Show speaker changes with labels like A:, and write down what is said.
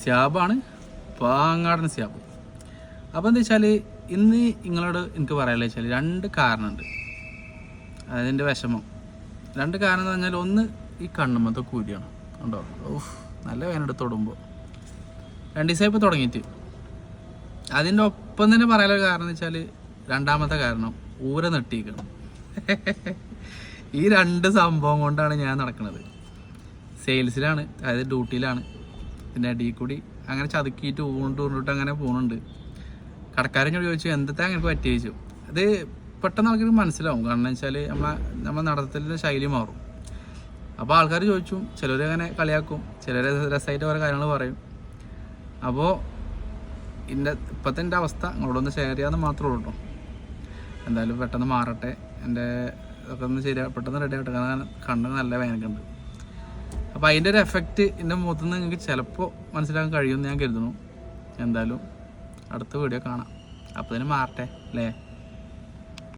A: സ്യാബാണ്, പാങ്ങാടൻ സ്യാബ്. അപ്പോൾ എന്താ വെച്ചാൽ ഇന്ന് നിങ്ങളോട് എനിക്ക് പറയാനുള്ള വെച്ചാൽ 2 കാരണമുണ്ട് അതിൻ്റെ വിഷമം. 2 കാരണം എന്ന് പറഞ്ഞാൽ ഒന്ന് ഈ കണ്ണുമ്മത്തെ കൂലിയാണ്. ഉണ്ടോ? ഓഹ് നല്ല വേനെടുത്ത് തൊടുമ്പോൾ 2 ദിവസമായി ഇപ്പോൾ തുടങ്ങിയിട്ട്. അതിൻ്റെ ഒപ്പം തന്നെ പറയാനുള്ള കാരണം എന്ന് വെച്ചാൽ രണ്ടാമത്തെ കാരണം ഊര നെട്ടിക്കണം. ഈ 2 സംഭവം കൊണ്ടാണ് ഞാൻ നടക്കുന്നത്. സെയിൽസിലാണ്, അതായത് ഡ്യൂട്ടിയിലാണ്. പിന്നെ അടിയിൽ കൂടി അങ്ങനെ ചതുക്കിയിട്ട് ഊണ്ടിട്ട് അങ്ങനെ പോകുന്നുണ്ട്. കടക്കാരനോട് ചോദിച്ചു എന്തൊക്കെ അങ്ങനെ പറ്റി ചോദിച്ചു. അത് പെട്ടെന്ന് ആൾക്കാർക്ക് മനസ്സിലാവും. കാരണം വെച്ചാൽ നമ്മളെ നടത്തലിൻ്റെ ശൈലി മാറും. അപ്പോൾ ആൾക്കാർ ചോദിച്ചു, ചിലർ അങ്ങനെ കളിയാക്കും, ചിലർ രസമായിട്ട് ഓരോ കാര്യങ്ങൾ പറയും. അപ്പോൾ ഇപ്പോഴത്തെ എൻ്റെ അവസ്ഥ നിങ്ങളോടൊന്ന് ഷെയർ ചെയ്യാമെന്ന് മാത്രമേ ഉള്ളൂ കേട്ടോ. എന്തായാലും പെട്ടെന്ന് മാറട്ടെ, എൻ്റെ ഇതൊക്കെ ഒന്ന് പെട്ടെന്ന് റെഡി ആവട്ടെ. കാരണം കണ്ണ് നല്ല വേനക്കുണ്ട്. അപ്പോൾ അതിൻ്റെ ഒരു എഫക്റ്റ് എൻ്റെ മുഖത്തുനിന്ന് നിങ്ങൾക്ക് ചിലപ്പോൾ മനസ്സിലാക്കാൻ കഴിയുമെന്ന് ഞാൻ കരുതുന്നു. എന്തായാലും അടുത്ത വീഡിയോ കാണാം. അപ്പോൾ ഇതിന് മാറട്ടെ അല്ലേ.